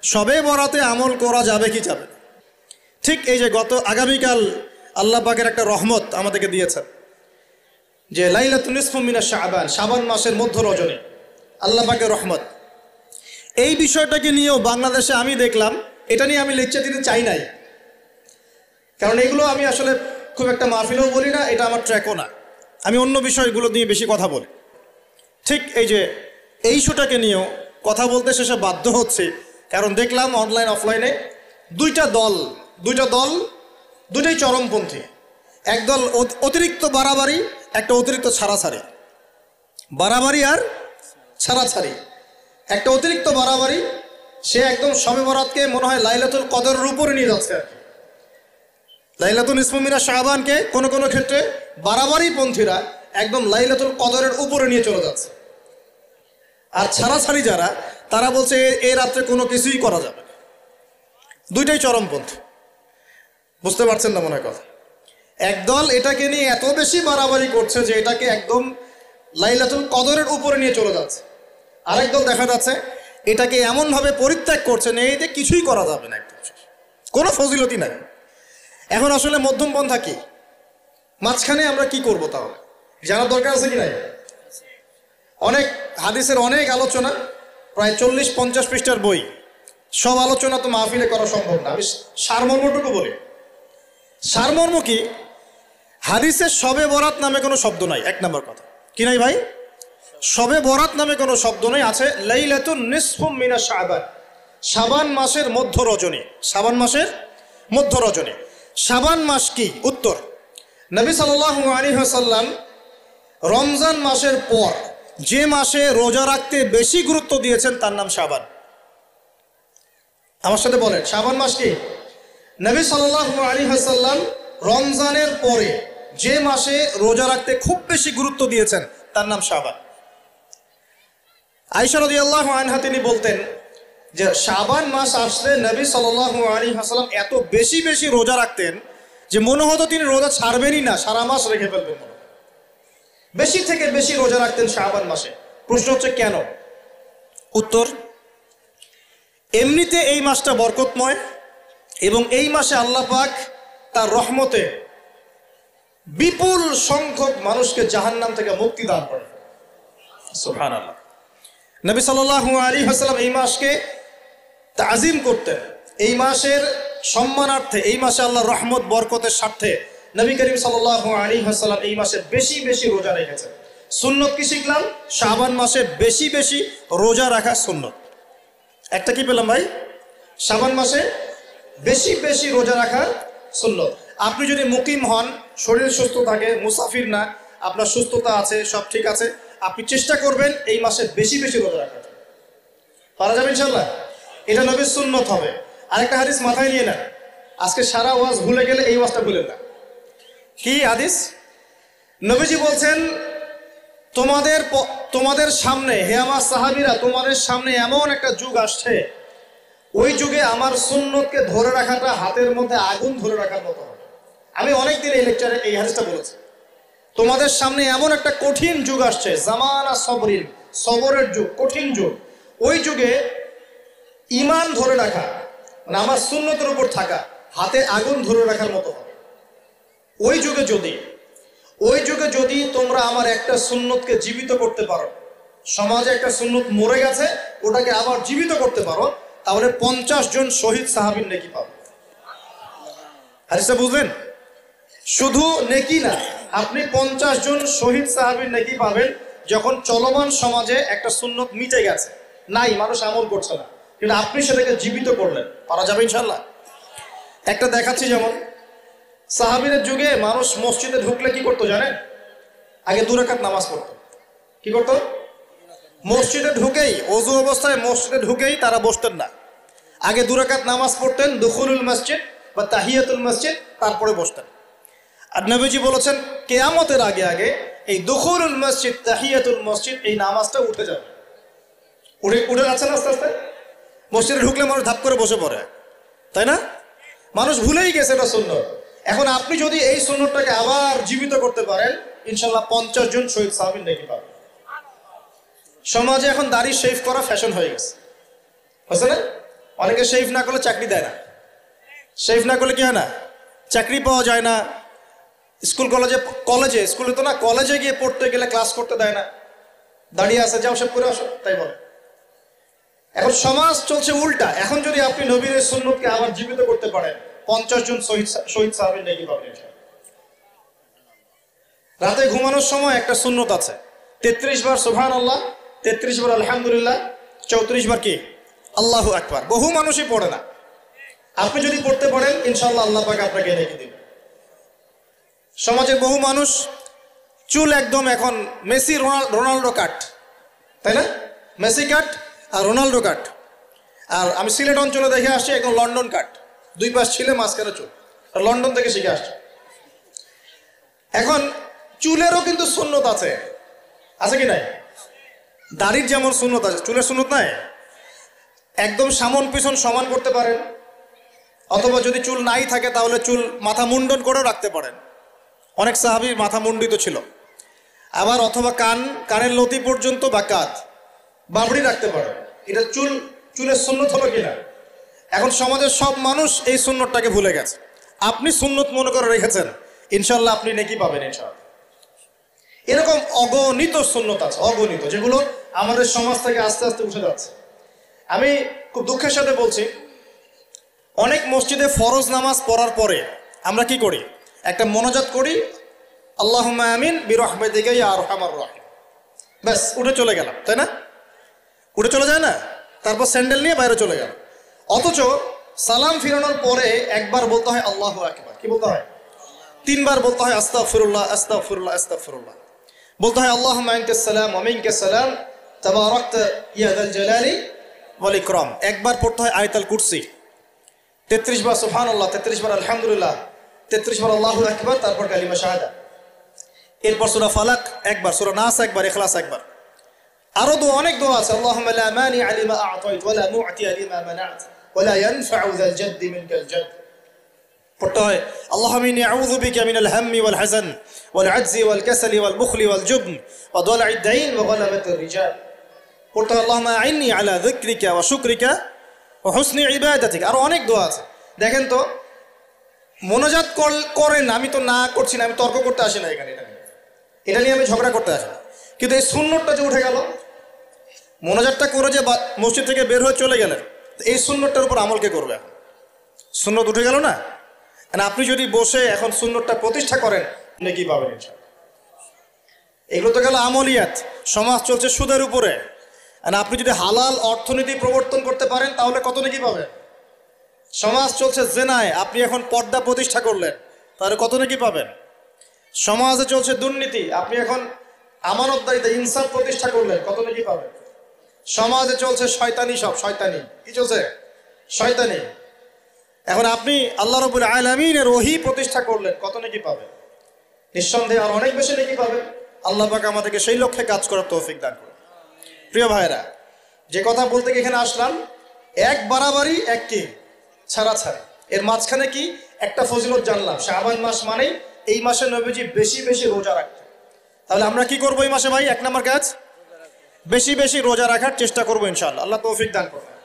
শবে বরাতে আমল করা যাবে কি যাবে? ঠিক এই যে আগামীকাল আল্লাহ পাকের একটা রহমত আমাদেরকে দিয়েছেন যে লাইলাতুন নিসফু মিনাশ শাবান, শাবান মাসের মধ্য রজনী আল্লাহ পাকের রহমত। এই বিষয়টাকে নিয়েও বাংলাদেশে আমি দেখলাম, এটা নিয়ে আমি লেকচার দিতে চাই নাই, কারণ এগুলো আমি আসলে খুব একটা মাহফিলেও বলি না, এটা আমার ট্র্যাকও না, আমি অন্য বিষয়গুলো নিয়ে বেশি কথা বলি। ঠিক এই যে এই ইস্যুটাকে নিয়েও কথা বলতে শেষে বাধ্য হচ্ছে, কারণ দেখলাম অনলাইন অফলাইনে দুইটা দল দুইটাই চরমপন্থী। একদল অতিরিক্ত বাড়াবাড়ি, একটা অতিরিক্ত ছাড়াছাড়ি। বাড়াবাড়ি আর ছাড়াছাড়ি। একটা অতিরিক্ত বাড়াবাড়ি, সে একদম শবে বরাতকে মনে হয় লাইলাতুল কদরের উপরে নিয়ে যাচ্ছে আর কি। লাইলাতুল নিসফু মিনাশ শাবানকে কোনো কোনো ক্ষেত্রে বাড়াবাড়ি পন্থীরা একদম লাইলাতুল কদরের উপরে নিয়ে চলে যাচ্ছে। আর ছাড়াছাড়ি যারা, তারা বলছে এই রাত্রে কোনো কিছুই করা যাবে না। দুইটাই চরমপন্থী, বুঝতে পারছেন না মনে হয় কথা। একদল এটাকে নিয়ে এত বেশি বাড়াবাড়ি করছে যে এটাকে একদম লাইলাতুল কদরের উপরে নিয়ে চলে যাচ্ছে। আরেক দল দেখা যাচ্ছে এটাকে এমনভাবে পরিত্যাগ করছে না, এতে কিছুই করা যাবে না, একদম কোনো ফজিলতি নাই। এখন আসলে মধ্যমপন্থা কি, মাঝখানে আমরা কি করব? তাহলে জানার দরকার আছে কি নাই? অনেক হাদিসের অনেক আলোচনা, প্রায় 40-50 পৃষ্ঠার বই, সব আলোচনা তো মাহফিলে করা সম্ভব না। আমি সারমর্মটুকু বলি। সারমর্ম কি? হাদিসের শবে বরাত নামে কোনো শব্দ নাই, এক নম্বর কথা। কি নাই ভাই? শবে বরাত নামে কোনো শব্দ নেই। আছে লাইলাতুন নিসফু মিনাশ শাবান, শাবান মাসের মধ্য রজনী। শাবান মাসের মধ্য রজনী। শাবান মাস কি? উত্তর, নবী সাল্লাল্লাহু আলাইহি ওয়াসাল্লাম রমজান মাসের পর যে মাসে রোজা রাখতে বেশি গুরুত্ব দিয়েছেন তার নাম শাবান। আমার সাথে বলেন, শাবান মাস কি? নবী সাল্লাল্লাহু আলাইহি ওয়াসাল্লাম রমজানের পরে যে মাসে রোজা রাখতে খুব বেশি গুরুত্ব দিয়েছেন তার নাম শাবান। আয়েশা রাদিয়াল্লাহু আনহা তিনি বলতেন যে শাবান মাস আসলে নবী সাল্লাল্লাহু আলাইহি ওয়াসাল্লাম এত বেশি বেশি রোজা রাখতেন যে মনে হতো তিনি রোজা ছাড়বেনই না, সারা মাস রেখে ফেলবেন। বেশি থেকে বেশি রোজা রাখতেন শাবান মাসে। প্রশ্ন হচ্ছে কেন? উত্তর, এমনিতে এই মাসটা বরকতময় এবং এই মাসে আল্লাহ পাক তার রহমতে বিপুল সংখ্যক মানুষকে জাহান্নাম থেকে মুক্তি দান করেন। সুবহানাল্লাহ। নবী সাল্লাল্লাহু আলাইহি ওয়াসাল্লাম এই মাসকে তাজিম করতেন। এই মাসের সম্মানার্থে, এই মাসে আল্লাহর রহমত বরকতের স্বার্থে নবী করিম সাল্লাল্লাহু আলাইহি ওয়াসাল্লাম এই মাসে বেশি বেশি রোজা রেখেছেন। সুন্নত কি শিখলাম? শাবান মাসে বেশি বেশি রোজা রাখা সুন্নত। একটা কি পেলাম ভাই? শাবান মাসে বেশি বেশি রোজা রাখা সুন্নত। আপনি যদি মুকিম হন, শরীর সুস্থ থাকে, মুসাফির না, আপনার সুস্থতা আছে, সব ঠিক আছে, আপনি চেষ্টা করবেন এই মাসে বেশি বেশি রোজা রাখার। পারা যাবে ইনশাল্লাহ। এটা নবীর সুন্নত হবে। আরেকটা হাদিস মাথায় নিয়ে নেন, আজকে সারা ওয়াজ ভুলে গেলে এই ওয়াজটা ভুলেন না। কি হাদিস? নবীজি বলছেন, তোমাদের সামনে, হে আমার সাহাবীরা, তোমাদের সামনে এমন একটা যুগ আসছে, ওই যুগে আমার সুন্নতকে ধরে রাখাটা হাতের মধ্যে আগুন ধরে রাখার মতো হবে। আমি অনেকদিন এই লেকচারে এই হাদিসটা বলেছি। তোমাদের সামনে এমন একটা কঠিন যুগ আসছে, জামানা সবরিন, সবরের যুগ, কঠিন যুগ। ওই যুগে ঈমান ধরে রাখা, মানে আমার সুন্নতের উপর থাকা, হাতে আগুন ধরে রাখার মতো হবে। ওই যুগে যদি তোমরা আমার একটা সুন্নতকে জীবিত করতে পারো, সমাজে একটা সুন্নত মরে গেছে, ওটাকে আবার জীবিত করতে পারো, তাহলে 50 জন শহীদ সাহাবীর নেকি পাবে। হাদিসটা বুঝলেন? শুধু নেকি না, আপনি 50 জন শহীদ সাহাবীর নেকি পাবেন যখন চলমান সমাজে একটা সুন্নত মিটে গেছে, নাই, মানুষ আমল করছে না, কিন্তু আপনি সেটাকে জীবিত করলেন। পারা যাবে ইনশাল্লাহ। একটা দেখাচ্ছি, যেমন সাহাবীদের যুগে মানুষ মসজিদে ঢুকলে কি করতো জানেন? আগে 2 রাকাত নামাজ পড়তো। কি করতো? মসজিদে ঢুকেই, ওযু অবস্থায় মসজিদে ঢুকেই তারা বসতেন না, আগে 2 রাকাত নামাজ পড়তেন, দুখুলুল মসজিদ বা তাহিয়াতুল মসজিদ, তারপরে বসতেন। আর নবীজি বলেছেন কিয়ামতের আগে আগে এই দুখুলুল মসজিদ, তাহিয়াতুল মসজিদ, এই নামাজটা উঠে যাবে। উঠে যাচ্ছে না আস্তে আস্তে। মসজিদে ঢুকলে মানুষ ধাপ করে বসে পড়ে, তাই না? মানুষ ভুলেই গেছে এটা সুন্নত। এখন আপনি যদি এই সুন্নতটাকে আবার জীবিত করতে পারেন, ইনশাল্লাহ 50 জন শহীদ সাহাবীর নেকি পাবেন। সমাজে এখন দাড়ি শেভ করা ফ্যাশন হয়ে গেছে, বুঝছে না? অনেকে শেভ না করলে চাকরি দেয় না, শেভ না করলে কি হয় না, চাকরি পাওয়া যায় না। স্কুলে তো না, কলেজে গিয়ে পড়তে গেলে ক্লাস করতে দেয় না, দাঁড়িয়ে আছে, যাও সব করে আসো, তাই বলে। এখন সমাজ চলছে উল্টা। এখন যদি আপনি নবীর সুন্নতকে আবার জীবিত করতে পারেন, 50 জন শহীদ সাহাবীর নেকি পাবেন। রাতে ঘুমানোর সময় একটা সুন্নত আছে, 33 বার সুবহানাল্লাহ, 33 বার আলহামদুলিল্লাহ, 34 বার কি আল্লাহু আকবার। বহু মানুষই পড়ে না। আপনি যদি পড়তে পারেন ইনশাআল্লাহ আল্লাহ পাক আপনাকে নেকি দিবেন। সমাজের বহু মানুষ চুল একদম এখন মেসি রোনাল্ডো কাট, তাই না? মেসি কাট আর রোনাল্ডো কাট। আর আমি সিলেট অঞ্চলে দেখে আসছি একদম লন্ডন কাট, 2 পাশ ছিলে মাঝখানে চুল, লন্ডন থেকে শিখে আসছে। এখন চুলেরও কিন্তু সুন্নত আছে, আছে কি নাই? দাড়ির যেমন সুন্নত আছে, চুলের সুন্নত নাই। একদম সামন পিছন সমান করতে পারেন, অথবা যদি চুল নাই থাকে তাহলে চুল মাথা মুন্ডন করেও রাখতে পারেন। অনেক সাহাবীর মাথা মুন্ডিত ছিল। আবার অথবা কানের লতি পর্যন্ত বা কাঁধ বাবড়ি রাখতে পারেন। এটা চুলের সুন্নত হলো কিনা? এখন সমাজের সব মানুষ এই সুন্নতটাকে ভুলে গেছে। আপনি সুন্নত মনে করে রেখেছেন, ইনশাল্লাহ আপনি নেকি পাবেন ইনশাআল্লাহ। এরকম অগণিত সুন্নত আছে, অগণিত, যেগুলো আমাদের সমাজ থেকে আস্তে আস্তে উঠে যাচ্ছে। আমি খুব দুঃখের সাথে বলছি, অনেক মসজিদে ফরজ নামাজ পড়ার পরে আমরা কি করি? একটা মোনাজাত করি, আল্লাহুম্মা আমিন বিরহমাতিকা ইয়া আরহামার রাহিম, ব্যাস উঠে চলে গেলাম, তাই না? উঠে চলে যায় না? তারপর স্যান্ডেল নিয়ে বাইরে চলে গেল। অথচ সালাম ফিরানোর পরে একবার বলতে হয় আল্লাহু আকবার। কি বলতে হয়? 3 বার বলতে হয় আস্তাগফিরুল্লাহ আস্তাগফিরুল্লাহ আস্তাগফিরুল্লাহ। বলতে হয় আল্লাহুম্মা আনতাস সালাম ওয়া মিনকাস সালাম তাবারাকতা ইয়া যাল জালালি ওয়াল ইকরাম। একবার পড়তে হয় আয়াতুল কুরসি, 33 বার সুবহানাল্লাহ, 33 বার আলহামদুলিল্লাহ, 33 বার আল্লাহু আকবার, তারপর কালিমা শাহাদা। এরপর সূরা ফালাক একবার, সূরা নাস একবার, ইখলাস একবার। আরো অনেক দোয়া আছে, আল্লাহুম্মা লা মানিআ লিমা আ'তাইত ওয়া লা মু'তিয়া লিমা মানা'ত ওয়া লা ইয়ানফা'ু যাল জাদ্দি মিনকাল জাদ। পড়তে হয় আল্লাহুম্মা ইন্নী আউযু বিকা মিনাল হাম্মি ওয়াল হাযান ওয়াল আজজি ওয়াল কাসালি ওয়াল বুখলি ওয়াল জুবন ওয়া দালা'id দাইন ওয়া গালাবাতির রিজাল। পড়তে হয় আল্লাহুম্মা আ'ইন্নী আলা যিকরিকা ওয়া শুকরিকা ওয়া হুসনি ইবাদাতিক। আরো অনেক দোয়া আছে। দেখেন তো, মোনাজাত করেন, আমি তো না করছি না, আমি তর্ক করতে আসি না এখানে, এটা নিয়ে আমি ঝগড়া করতে আসি না। কিন্তু এই সুন্নতটা যে উঠে গেল, মোনাজাতটা করে যে মসজিদ থেকে বের হয়ে চলে গেলেন, এই সুন্নতটার উপর আমল কে করবে? সুন্নত উঠে গেল না? আপনি যদি বসে এখন সুন্নতটা প্রতিষ্ঠা করেন, নেকি পাবেন ইনশাআল্লাহ। এগুলো তো গেল আমলিয়াত। সমাজ চলছে সুদের উপরে, আপনি যদি হালাল অর্থনীতি প্রবর্তন করতে পারেন তাহলে কত নেকি পাবেন? সমাজ চলছে জেনায়, আপনি এখন পর্দা প্রতিষ্ঠা করলেন, তাহলে কত নেকি পাবেন? সমাজে চলছে দুর্নীতি, আপনি এখন আমানতদারিতা ইনসাফ প্রতিষ্ঠা করলেন, কত নেকি পাবেন? সমাজে চলছে শয়তানি, সব শয়তানি। কি চলছে? শয়তানি। এখন আপনি আল্লাহ রাব্বুল আলামিনের ওহী প্রতিষ্ঠা করলেন, কত নেকি পাবেন? নিঃসন্দেহে আর অনেক বেশি নেকি পাবেন। আল্লাহ পাক আমাদেরকে সেই লক্ষ্যে কাজ করার তৌফিক দান করুন। প্রিয় ভাইরা, যে কথা বলতে এখানে আসলাম, এক বাড়াবাড়ি এক কি ছাড়াছাড়ি, এর মাঝখানে কি একটা ফজিলত জানলাম। শাবান মাস মানেই এই মাসে নবীজি বেশি বেশি রোজা রাখতেন। তাহলে আমরা কি করবো এই মাসে ভাই? 1 নম্বর কাজ, বেশি বেশি রোজা রাখার চেষ্টা করবো ইনশাআল্লাহ। আল্লাহ তৌফিক দান করবেন।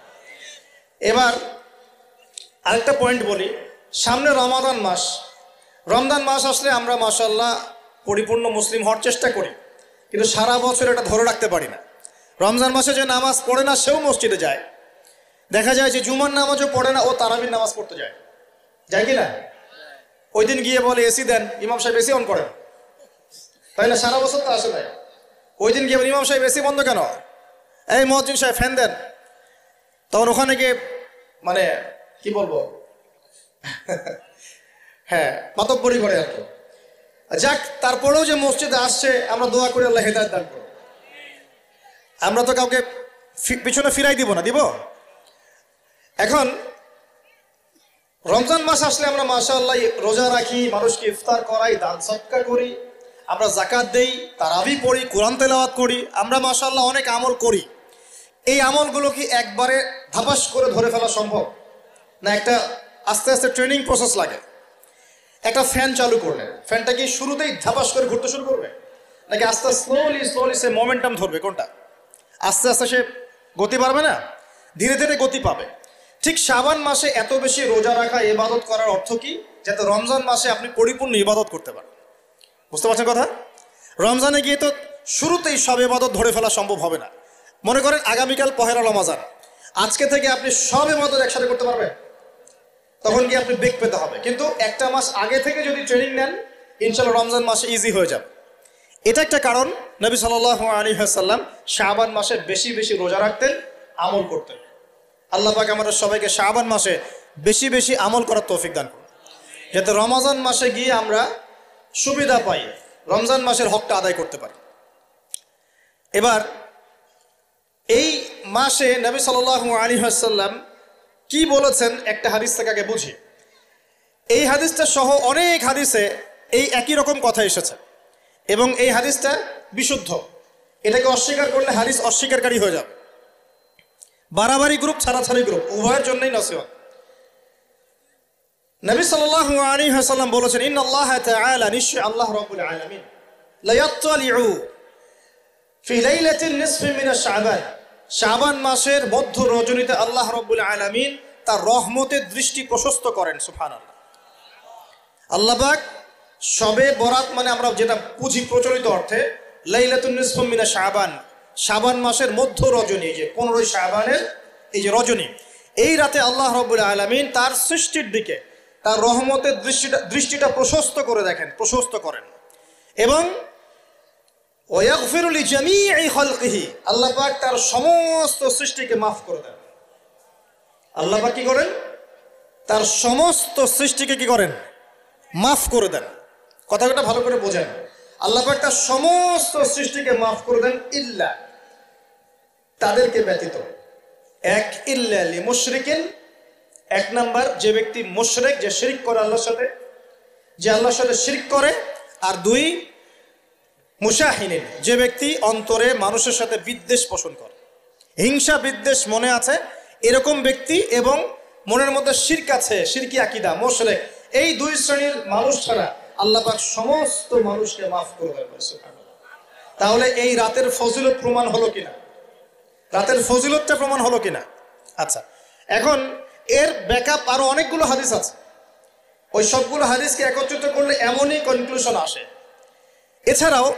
এবার আরেকটা পয়েন্ট বলি, সামনে রমাদান মাস। রমজান মাস আসলে আমরা মাশাআল্লাহ পরিপূর্ণ মুসলিম হওয়ার চেষ্টা করি, কিন্তু সারা বছর এটা ধরে রাখতে পারি না। রমজান মাসে যে নামাজ পড়ে না সেও মসজিদে যায়। দেখা যায় যে জুমার নামাজও পড়ে না, ও তারাবির নামাজ পড়তে যায়, যায় কি না? ওই দিন গিয়ে বলে এসি দেন, ইমাম সাহেব এসি অন করেন, তাই না? সারা বছর তো আসে নাই। ওই দিন গিয়ে ইমাম সাহেব এসি বন্ধ কেন? এই মুয়াজ্জিন সাহেব ফ্যান দেন। তখন ওখানে গিয়ে মানে কি বলবো, হ্যাঁ মাতব্বরি করে আর কি। যাক, তারপরেও যে মসজিদে আসছে আমরা দোয়া করি আল্লাহ হেদায়েত দান করুন। আমরা তো কাউকে পিছনে ফিরাই দিব না, দিব? এখন রমজান মাস আসলে আমরা মাশাআল্লাহ রোজা রাখি, মানুষকে ইফতার করাই, দান সদকা করি, আমরা যাকাত দেই, তারাবি পড়ি, কোরআন তেলাওয়াত করি, আমরা মাশাআল্লাহ অনেক আমল করি। এই আমলগুলো কি একবারে ধাপাস করে ধরে ফেলা সম্ভব না? একটা আস্তে আস্তে ট্রেনিং প্রসেস লাগে। একটা ফ্যান চালু করলে ফ্যানটা কি শুরুতেই ধাপাস করে ঘুরতে শুরু করবে, নাকি আস্তে স্লোলি সে মোমেন্টাম ধরবে? কোনটা? আস্তে আস্তে সে গতি পাবে না, ধীরে ধীরে গতি পাবে। ঠিক শাবান মাসে এত বেশি রোজা রাখা, ইবাদত করার অর্থ কি? যাতে রমজান মাসে আপনি পরিপূর্ণ ইবাদত করতে পারেন। বুঝতে পারছেন কথা? রমজানে গিয়ে তো শুরুতেই সব ইবাদত ধরে ফেলা সম্ভব হবে না। মনে করেন আগামীকাল পহেলা রমজান, আজকে থেকে আপনি সব ইবাদত একসাথে করতে পারবেন? তখন কি আপনি বেগ পেতে হবে। কিন্তু একটা মাস আগে থেকে যদি ট্রেনিং নেন, ইনশাল্লাহ রমজান মাসে ইজি হয়ে যাবে। এটা একটা কারণ নবী সাল্লাল্লাহু আলাইহি ওয়াসাল্লাম শাবান মাসে বেশি বেশি রোজা রাখতেন, আমল করতেন। আল্লাহ পাক আমাদের সবাইকে শাবান মাসে বেশি বেশি আমল করার তৌফিক দান করুন, যাতে রমজান মাসে গিয়ে আমরা সুবিধা পাই, রমজান মাসের হকটা আদায় করতে পারি। এবার এই মাসে নবী সাল্লাল্লাহু আলাইহি ওয়াসাল্লাম কি বলেছেন একটা হাদিস থেকে আগে বুঝি। এই হাদিসটা সহ অনেক হাদিসে এই একই রকম কথা এসেছে এবং এই হাদিসটা বিশুদ্ধ। এটাকে অস্বীকার করলে হাদিস অস্বীকারী হয়ে যাবে। বাড়াবাড়ি গ্রুপ, ছাড়াছাড়ি গ্রুপ, উভয়ের জন্যই নসিহত। নবী সাল্লাল্লাহু আলাইহি ওয়াসাল্লাম বলেছেন, ইন্নাল্লাহ তাআলা, নিশ্চয় আল্লাহ রাব্বুল আলামিন, লা ইয়াত্তালিউ ফি লাইলাতিন নিসফি মিন শাবান, শাবান মাসের মধ্য রজনীতে আল্লাহ রাব্বুল আলামিন তার রহমতের দৃষ্টি প্রশস্ত করেন। সুবহানাল্লাহ। আল্লাহ পাক শবে বরাত মানে আমরা যেটা বুঝি প্রচলিত অর্থে, লাইলাতুন নিসফি মিন শাবান, শাবান মাসের মধ্য রজনী, যে 15 শাবানের এই যে রজনী, এই রাতে আল্লাহ রাব্বুল আলামিন তার সৃষ্টির দিকে তার রহমতের দৃষ্টিটা প্রশস্ত করে দেখেন, প্রশস্ত করেন। এবং ওয়াগফিরু লিজামিই খালকিহি, আল্লাহ পাক তার সমস্ত সৃষ্টিকে মাফ করে দেন। আল্লাহ পাক কি করেন? তার সমস্ত সৃষ্টিকে কি করেন? মাফ করে দেন। কথাটা ভালো করে বোঝেন। আল্লাহ পাক তার সমস্ত সৃষ্টিকে মাফ করে দেন, ইল্লা, তাদেরকে ব্যতীত। এক, ইল্লা লিমুশরিকিন, এক নাম্বার যে ব্যক্তি মুশরিক, যে শিরক করে আল্লাহর সাথে, যে আল্লাহর সাথে শিরক করে। আর দুই, মুশাহিনিন, যে ব্যক্তি অন্তরে মানুষের সাথে বিদ্বেষ পোষণ করে, হিংসা বিদ্বেষ মনে আছে এরকম ব্যক্তি, এবং মনের মধ্যে শিরক আছে, শিরকি আকীদা, মুশরিক, এই দুই শ্রেণীর মানুষ ছাড়া আল্লাহ পাক সমস্ত মানুষকে মাফ করে দেন। তাহলে এই রাতের ফজিলত প্রমাণ হলো কিনা? রাতের ফজিলতটা প্রমাণ হলো কিনা? আচ্ছা, এখন এর ব্যাকআপ আরো অনেকগুলো হাদিস আছে। ওই সবগুলো হাদিসকে একত্রিত করলে এমনই কনক্লুশন আসে। এছাড়াও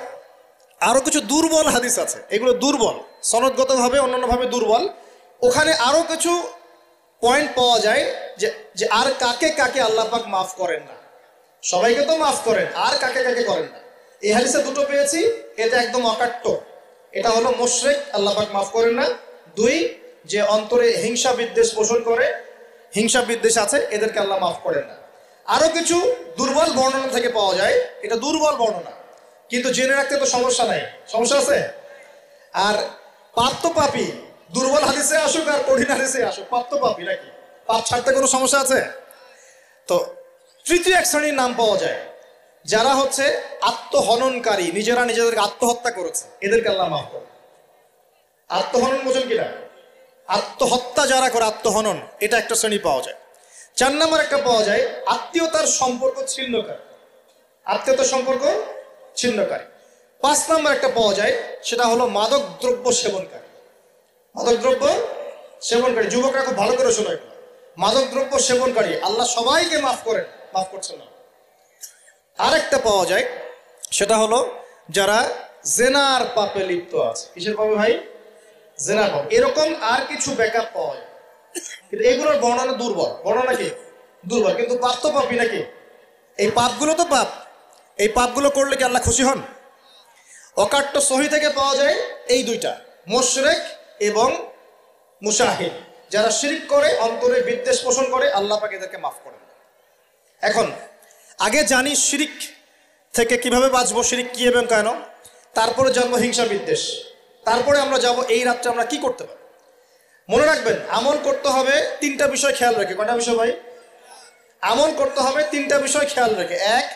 আরো কিছু দুর্বল হাদিস আছে, এগুলো দুর্বল, সনদগতভাবে অন্যান্যভাবে দুর্বল। ওখানে আরো কিছু পয়েন্ট পাওয়া যায় যে আর কাকে কাকে আল্লাহ পাক মাফ করেন না। সবাইকে তো মাফ করেন, আর কাকে কাকে করেন না। এই হাদিসে দুটো পেয়েছি, এটা একদম অকাট্য। এটা হলো মুশরিক, আল্লাহ পাক মাফ করেন না। দুই, যে অন্তরে হিংসা বিদ্বেষ পোষণ করে, হিংসা বিদ্বেষ আছে, এদেরকে আল্লাহ মাফ করেন না। আরো কিছু দুর্বল বর্ণনা থেকে পাওয়া যায়, এটা দুর্বল বর্ণনা, কিন্তু জেনে রাখতে তো সমস্যা নাই। সমস্যা আছে? আর পাপ তো পাপি, দুর্বল হাদিসে আসুক আর কঠিন হাদিসে আসুক, পাপ তো পাপি নাকি? পাপ ছাড়তে কোনো সমস্যা আছে? তো তৃতীয় এক শ্রেণীর নাম পাওয়া যায়, যারা হচ্ছে আত্মহননকারী, নিজেরা নিজেদেরকে আত্মহত্যা করেছে, এদেরকে আল্লাহ মাফ করে। আত্মহনন বোঝেন কিনা? আত্মহত্যা যারা করে, আত্মহনন, এটা একটা শ্রেণী পাওয়া যায়। 4 নম্বর একটা পাওয়া যায় আত্মীয়তার সম্পর্ক ছিন্নকারী, আত্মীয়তার সম্পর্ক ছিন্নকারী। 5 নম্বর একটা পাওয়া যায়, সেটা হলো মাদক দ্রব্য সেবনকারী। মাদক দ্রব্য সেবনকারী, যুবকরা খুব ভালো করে শোনায়, মাদক দ্রব্য সেবনকারী আল্লাহ সবাইকে মাফ করেন, মাফ করছেন না। আরেকটা পাওয়া যায়, সেটা হলো যারা জেনার পাপে লিপ্ত আছে। কিসের পাপে ভাই? জেনার পাপ। এরকম আর কিছু ব্যাকআপ পাওয়া যায়, কিন্তু এগুলোর বর্ণনা দুর্বল। বর্ণনা কি? দুর্বল, কিন্তু পাপ তো পাপই নাকি? এই পাপগুলো তো পাপ, এই পাপগুলো করলে কি আল্লাহ খুশি হন? অকাট্য সহি থেকে পাওয়া যায় এই দুইটা, মুশরিক এবং মুশাহিদ, যারা শিরক করে, অন্তরে বিদ্বেষ পোষণ করে, আল্লাহ পাক এদেরকে মাফ করেন। এখন আগে জানি শিরক থেকে কিভাবে বাঁচবো, শিরক কি এবং কেন, তারপরে জানবো হিংসা বিদ্বেষ, তারপরে আমরা যাব এই রাত্রে আমরা কি করতে পারি। মনে রাখবেন, আমল করতে হবে 3টা বিষয় খেয়াল রেখে। কয়টা বিষয় ভাই? আমল করতে হবে 3টা বিষয় খেয়াল রেখে। এক,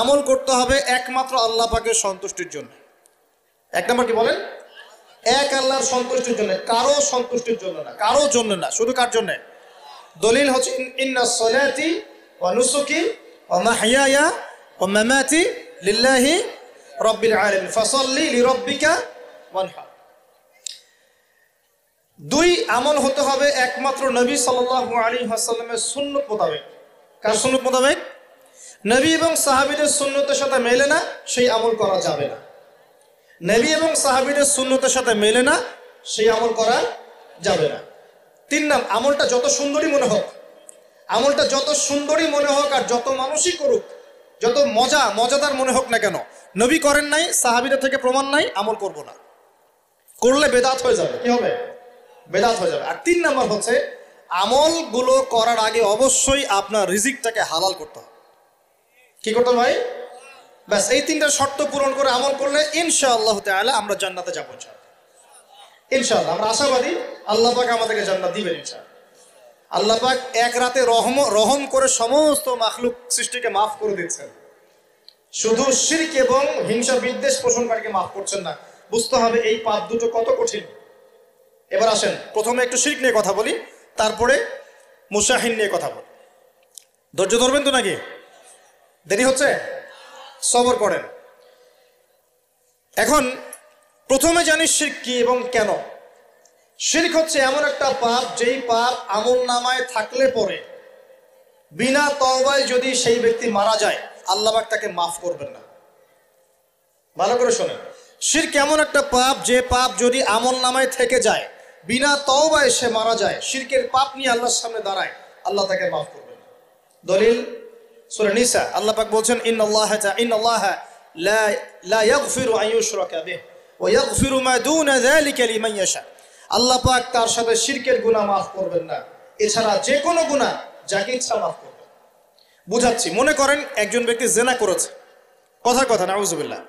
আমল করতে হবে একমাত্র আল্লাহ পাকের সন্তুষ্টির জন্য। 1 নম্বর কি বলেন? এক আল্লাহর সন্তুষ্টির জন্য, কারো সন্তুষ্টির জন্য না, কারো জন্য না, শুধু কার জন্য? দলিল হচ্ছে ইন্নাস সালাতি ওয়া নুসুকি ওয়া মাহইয়ায়া ওয়া মামাতি লিল্লাহি রাব্বিল আলামিন ফাসাল্লি লিরাব্বিকা ওয়ানহার। দুই, আমল হতে হবে একমাত্র নবী সাল্লাল্লাহু আলাইহি ওয়াসাল্লামের সুন্নত মোতাবেক। কার সুন্নত মোতাবেক? নবী এবং সাহাবীদের সুন্নতের সাথে মেলে না, সেই আমল করা যাবে না। নবী এবং সাহাবীদের সুন্নতের সাথে মেলে না, সেই আমল করা যাবে না। তিন নাম্বার, আমলটা যত সুন্দরী মনে হোক, আমলটা যত সুন্দরী মনে হোক আর যত মানুষই করুক, যত মজাদার মনে হোক না কেন, নবী করেন নাই, সাহাবীদের থেকে প্রমাণ নাই, আমল করব না। করলে বেদাত হয়ে যাবে। কি হবে? বেদাত হয়ে যাবে। আর তিন নাম্বার হচ্ছে, আমলগুলো করার আগে অবশ্যই আপনার রিজিকটাকে হালাল করতে হবে। কি করতে হবে ভাই? ব্যাস এই তিনটা শর্ত পূরণ করে আমল করলে ইনশাআল্লাহ তাআলা আমরা জান্নাতে যাবো। ইনশাআল্লাহ আমরা আশাবাদী, আল্লাহ পাক আমাদেরকে জান্নাত দিবেন ইনশাআল্লাহ। আল্লাহ পাক এক রাতে রহম করে সমস্ত মাখলুক সৃষ্টিকে মাফ করে দিচ্ছেন। শুধু শিরক এবং হিংসা বিদ্বেষ পোষণকারীকে মাফ করছেন না। বুঝতে হবে এই পাপ দুটো কত কঠিন। এবার আসেন, প্রথমে একটু শিরক নিয়ে কথা বলি, তারপরে মুশাহিন নিয়ে কথা বলি। ধৈর্য ধরবেন তো নাকি? দেরি হচ্ছে? সবর করেন। এখন প্রথমে জানি শিরক কি এবং কেন। শিরক হচ্ছে এমন একটা পাপ, যেই পাপ আমল নামায় থাকলে পরে বিনা তওবায় যদি সেই ব্যক্তি মারা যায়, আল্লাহ পাক তাকে মাফ করবেন না। ভালো করে শোনেন, শিরক এমন একটা পাপ, যে পাপ যদি আমল নামায় থেকে যায়, বিনা তওবায় সে মারা যায়, শিরকের পাপ নিয়ে আল্লাহর সামনে দাঁড়ায়, আল্লাহ তাকে মাফ করবেন না। দলিল সূরা নিসা, আল্লাহ পাক বলছেন, ইন্নাল্লাহা লা ইয়াগফিরু আন ইউশরাকা বিহি ওয়া ইয়াগফিরু মা দুনা যালিকা লিমান ইয়াশা। আল্লাহ পাক তার সাথে শিরকের গুনাহ মাফ করবেন না, এছাড়া যে কোনো গুনাহ যাকে ইচ্ছা মাফ করবেন। বুঝাচ্ছি, মনে করেন একজন ব্যক্তি জেনা করেছে, কথা নাউজুবিল্লাহ,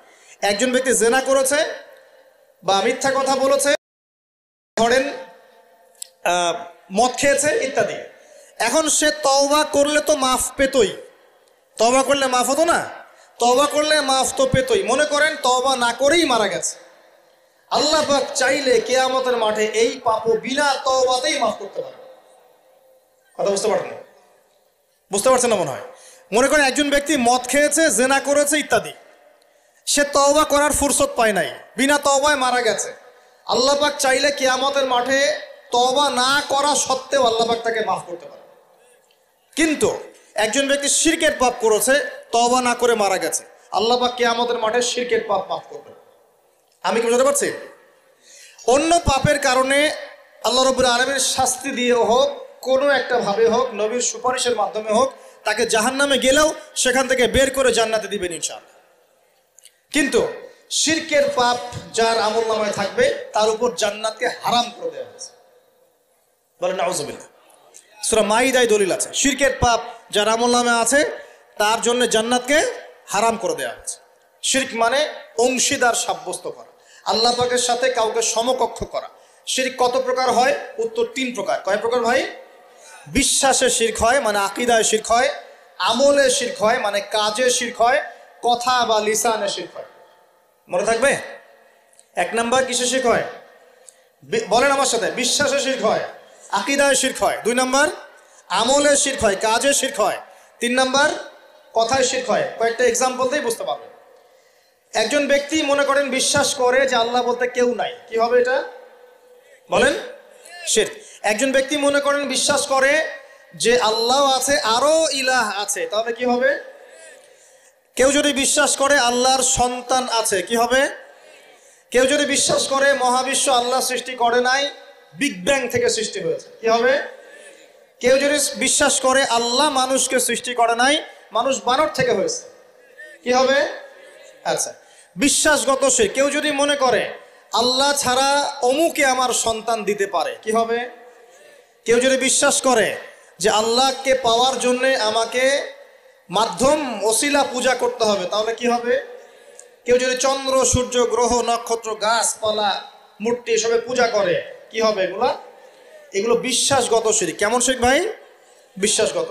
একজন ব্যক্তি জেনা করেছে বা মিথ্যা কথা বলেছে, ধরেন মদ খেয়েছে ইত্যাদি। এখন সে তওবা করলে তো মাফ পেতই, তওবা করলে মাফ হতো না? তওবা করলে মাফ তো পেতই। মনে করেন তওবা না করেই মারা গেছে, আল্লাহ পাক চাইলে কিয়ামতের মাঠে এই পাপও বিনা তওবাতেই মাফ করতে পারে। কথা বুঝতে পারছেন? বুঝতে পারছেন না মনে হয়। মনে করেন একজন ব্যক্তি মদ খেয়েছে, জেনা করেছে ইত্যাদি, সে তওবা করার ফুরসত পায় নাই, বিনা তওবায় মারা গেছে। আল্লাহ পাক চাইলে কিয়ামতের মাঠে তওবা না করা সত্ত্বেও আল্লাহ পাক তাকে মাফ করতে পারে। কিন্তু একজন ব্যক্তি শিরকের পাপ করেছে, তওবা না করে মারা গেছে, আল্লাহ পাক কিয়ামতের মাঠে শিরকের পাপ মাফ করবেন। আমি কি বুঝতে পারছি? অন্য পাপের কারণে আল্লাহ রাব্বুল আলামিন শাস্তি দিয়ে হোক, কোনো একটা ভাবে হোক, নবীর সুপারিশের মাধ্যমে হোক, তাকে জাহান্নামে গেলেও সেখান থেকে বের করে জান্নাতে দিবেন ইনশাআল্লাহ। কিন্তু শিরকের পাপ যার আমলনামায় থাকবে, তার উপর জান্নাতকে হারাম করে দেওয়া হয়েছে। বলেন নাউজুবিল্লাহ। সূরা মাইদায় দলিল আছে, শিরকের পাপ যার আমলনামায় আছে তার জন্য জান্নাতকে হারাম করে দেওয়া হয়েছে। শিরক মানে অংশীদার সাব্যস্ত করা, আল্লাহ পাকের সাথে কাউকে সমকক্ষ করা। শিরক কত প্রকার হয়? উত্তর 3 প্রকার। কয় প্রকার ভাই? বিশ্বাসে শিরক হয়, মানে আকীদায় শিরক হয়, আমলে শিরক হয়, মানে কাজে শিরক হয়, কথা বা লিসানে শিরক হয়। মনে থাকবে? 1 নাম্বার কিসে শিরক হয়? বলেন আমার সাথে। বিশ্বাসে শিরক হয়, আকীদায় শিরক হয়। 2 নাম্বার আমলে শিরক হয়, কাজে শিরক হয়। 3 নাম্বার কথায় শিরক হয়। কয়েকটা এক্সাম্পল দিয়ে বুঝতে পারবেন। একজন ব্যক্তি মনে করেন বিশ্বাস করে যে আল্লাহ বলতে কেউ নাই, কি হবে এটা? বলেন শিরক। একজন ব্যক্তি মনে করেন বিশ্বাস করে যে আল্লাহ আছে, আরো ইলাহ আছে, তাহলে কি হবে? কেউ যদি বিশ্বাস করে আল্লাহর সন্তান আছে, কি হবে? কেউ যদি বিশ্বাস করে মহাবিশ্ব আল্লাহ সৃষ্টি করে নাই, বিগ ব্যাং থেকে সৃষ্টি হয়েছে, কি হবে? কেউ যদি বিশ্বাস করে আল্লাহ মানুষকে সৃষ্টি করে নাই, মানুষ বানর থেকে হয়েছে, কি হবে? আচ্ছা, বিশ্বাসগত শিরক। কেউ যদি মনে করে আল্লাহ ছাড়া অমুকে আমার সন্তান দিতে পারে, কি হবে? কেউ যদি বিশ্বাস করে যে আল্লাহকে পাওয়ার জন্য আমাকে মাধ্যম ওসিলা পূজা করতে হবে, তাহলে কি হবে? কেউ যদি চন্দ্র, সূর্য, গ্রহ, নক্ষত্র, গাছপালা, মূর্তি এসবে পূজা করে, কি হবে? এগুলো বিশ্বাসগত শিরক। কেমন শিরক ভাই? বিশ্বাসগত